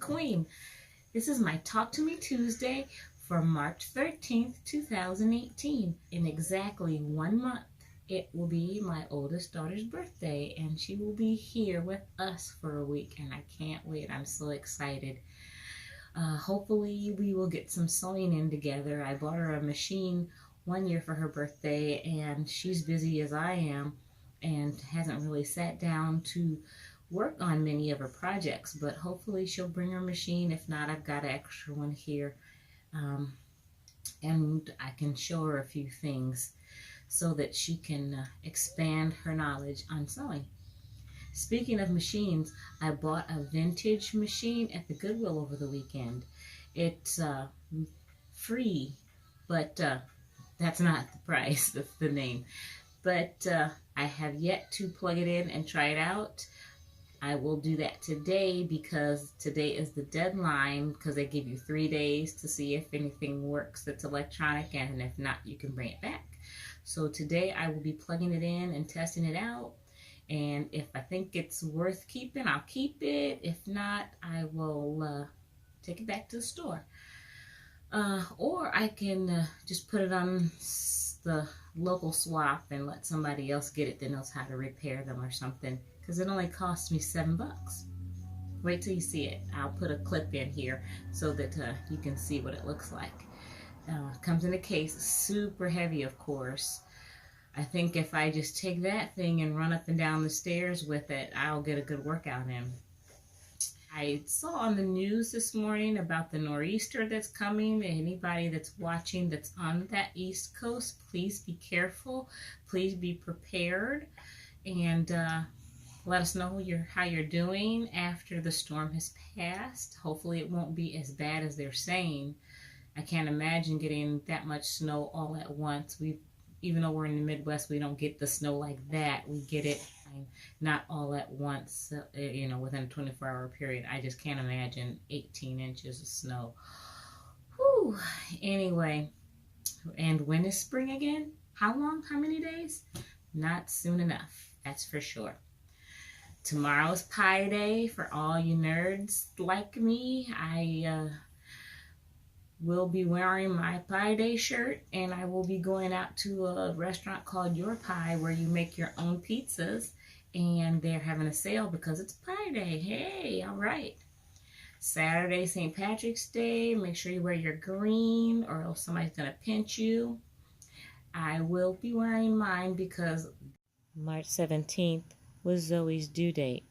Queen. This is my Talk to Me Tuesday for March 13th, 2018. In exactly 1 month, it will be my oldest daughter's birthday, and she will be here with us for a week, and I can't wait. I'm so excited. Hopefully we will get some sewing in together. I bought her a machine 1 year for her birthday, and she's busy as I am and hasn't really sat down to work on many of her projects, but hopefully she'll bring her machine. If not, I've got an extra one here, and I can show her a few things so that she can expand her knowledge on sewing. Speaking of machines, I bought a vintage machine at the Goodwill over the weekend. It's free, but that's not the price, that's the name. But I have yet to plug it in and try it out. I will do that today because today is the deadline, because they give you 3 days to see if anything works that's electronic, and if not, you can bring it back. So today I will be plugging it in and testing it out, and if I think it's worth keeping, I'll keep it. If not, I will take it back to the store. Or I can just put it on the local swap and let somebody else get it that knows how to repair them or something, because it only cost me $7. Wait till you see it. I'll put a clip in here so that you can see what it looks like. Comes in a case, super heavy, of course. I think if I just take that thing and run up and down the stairs with it, I'll get a good workout in. I saw on the news this morning about the nor'easter that's coming. Anybody that's watching that's on that East Coast, please be careful. Please be prepared, and let us know how you're doing after the storm has passed. Hopefully it won't be as bad as they're saying. I can't imagine getting that much snow all at once. Even though we're in the Midwest, we don't get the snow like that. We get it not all at once, within a 24-hour period. I just can't imagine 18 inches of snow. Whew. Anyway, and when is spring again? How long? How many days? Not soon enough, that's for sure. Tomorrow's Pie Day for all you nerds like me. I will be wearing my Pie Day shirt, and I will be going out to a restaurant called Your Pie where you make your own pizzas, and they're having a sale because it's Pie Day. Hey, all right. Saturday, St. Patrick's Day. Make sure you wear your green or else somebody's going to pinch you. I will be wearing mine because March 17th was Zoe's due date.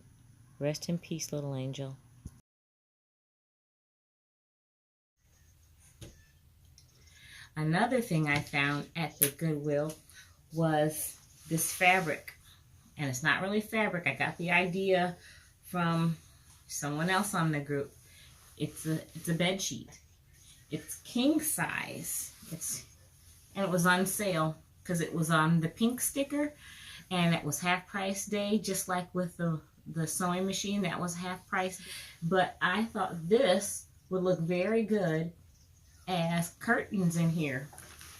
Rest in peace, little angel. Another thing I found at the Goodwill was this fabric. And it's not really fabric. I got the idea from someone else on the group. It's a bed sheet. It's king size. And it was on sale because it was on the pink sticker, and it was half price day, just like with the sewing machine that was half price. But I thought this would look very good as curtains in here.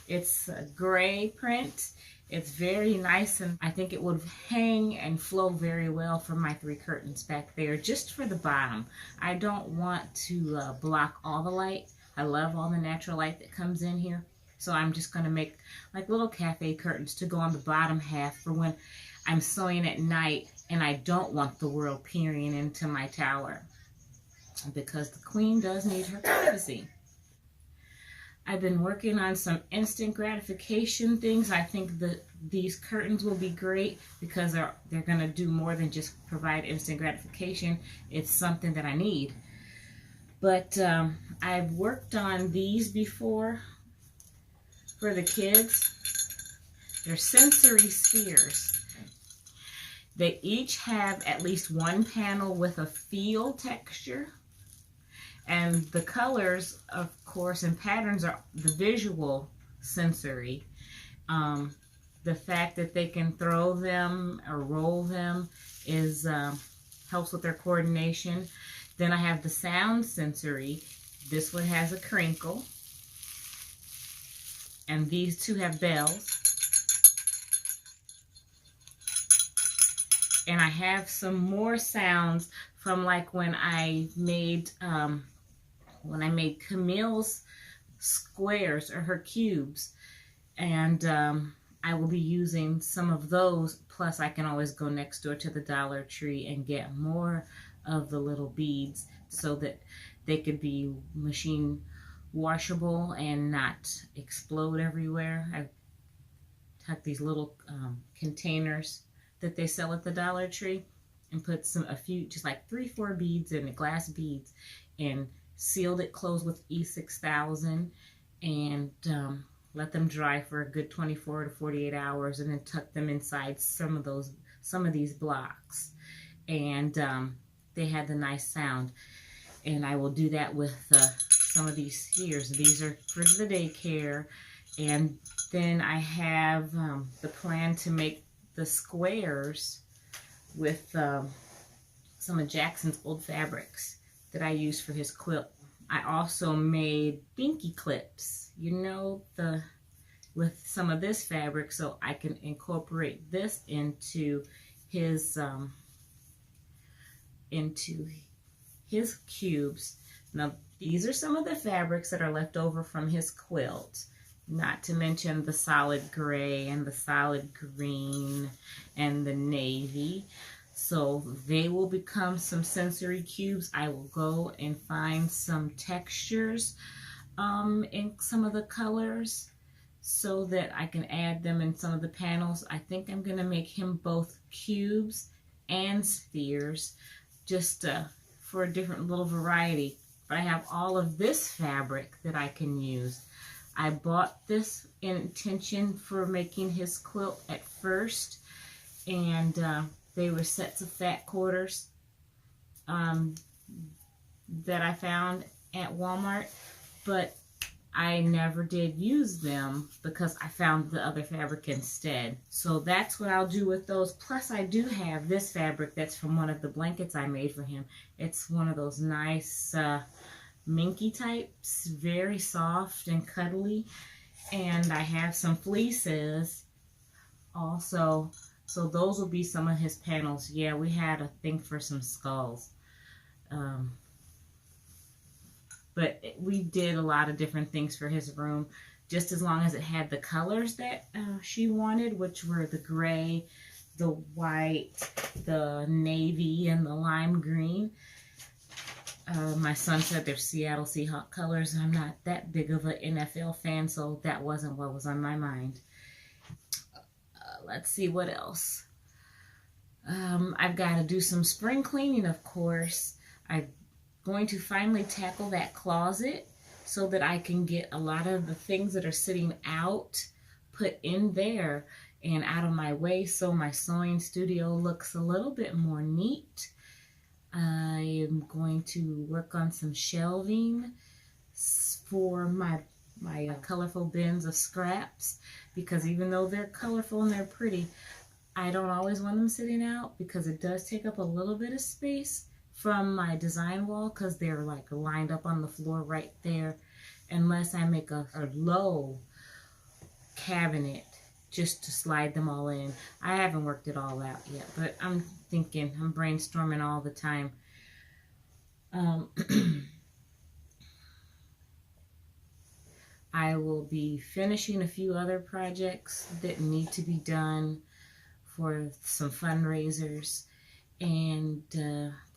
It's a gray print. It's very nice, and I think it would hang and flow very well for my 3 curtains back there, just for the bottom. I don't want to block all the light. I love all the natural light that comes in here. So I'm just going to make like little cafe curtains to go on the bottom half for when I'm sewing at night and I don't want the world peering into my tower, because the queen does need her privacy. I've been working on some instant gratification things. I think that these curtains will be great because they're going to do more than just provide instant gratification. It's something that I need. But I've worked on these before for the kids. They're sensory spheres. They each have at least one panel with a feel texture. And the colors, of course, and patterns are the visual sensory. The fact that they can throw them or roll them helps with their coordination. Then I have the sound sensory. This one has a crinkle. And these two have bells. And I have some more sounds from like when I made Camille's squares or her cubes. And I will be using some of those. Plus I can always go next door to the Dollar Tree and get more of the little beads so that they could be machine washable and not explode everywhere. I took these little containers that they sell at the Dollar Tree and put a few, just like 3-4 beads in it, glass beads, and sealed it closed with E6000 and let them dry for a good 24 to 48 hours, and then tuck them inside some of these blocks. And they had the nice sound. And I will do that with some of these spheres. These are for the daycare. And then I have the plan to make the squares with some of Jaxon's old fabrics that I used for his quilt. I also made binky clips, you know, with some of this fabric, so I can incorporate this into his cubes. Now, these are some of the fabrics that are left over from his quilt, not to mention the solid gray and the solid green and the navy. So they will become some sensory cubes. I will go and find some textures in some of the colors so that I can add them in some of the panels. I think I'm going to make him both cubes and spheres, just for a different little variety. But I have all of this fabric that I can use. I bought this in intention for making his quilt at first, and they were sets of fat quarters that I found at Walmart, but I never did use them because I found the other fabric instead. So that's what I'll do with those. Plus I do have this fabric that's from one of the blankets I made for him. It's one of those nice minky types, very soft and cuddly. And I have some fleeces also. So those will be some of his panels. Yeah, we had a thing for some skulls. But we did a lot of different things for his room, just as long as it had the colors that she wanted, which were the gray, the white, the navy, and the lime green. My son said they're Seattle Seahawks colors, and I'm not that big of an NFL fan, so that wasn't what was on my mind. Let's see what else. I've got to do some spring cleaning, of course. I'm going to finally tackle that closet so that I can get a lot of the things that are sitting out put in there and out of my way, so my sewing studio looks a little bit more neat. I am going to work on some shelving for my colorful bins of scraps, because even though they're colorful and they're pretty, I don't always want them sitting out because it does take up a little bit of space from my design wall, because they're like lined up on the floor right there, unless I make a low cabinet just to slide them all in. I haven't worked it all out yet, but I'm thinking, I'm brainstorming all the time. I will be finishing a few other projects that need to be done for some fundraisers, and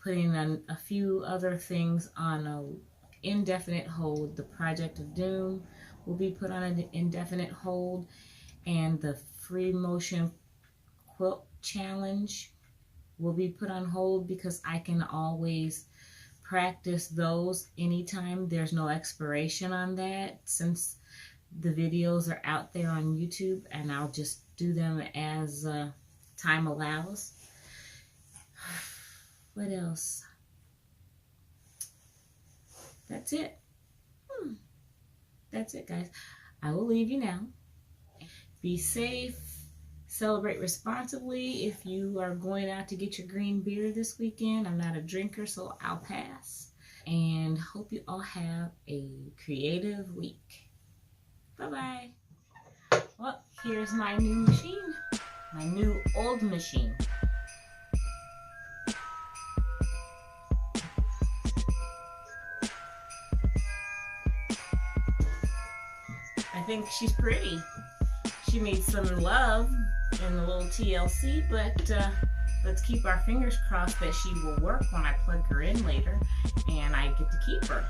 putting on a few other things on an indefinite hold. The Project of Doom will be put on an indefinite hold, and the Free Motion Quilt Challenge will be put on hold because I can always practice those anytime. There's no expiration on that, since the videos are out there on YouTube, and I'll just do them as time allows. What else? That's it. That's it, guys. I will leave you now. Be safe. Celebrate responsibly. If you are going out to get your green beer this weekend, I'm not a drinker, so I'll pass. And hope you all have a creative week. Bye-bye. Well, here's my new machine. My new old machine. think she's pretty. She needs some love and a little TLC, but let's keep our fingers crossed that she will work when I plug her in later and I get to keep her.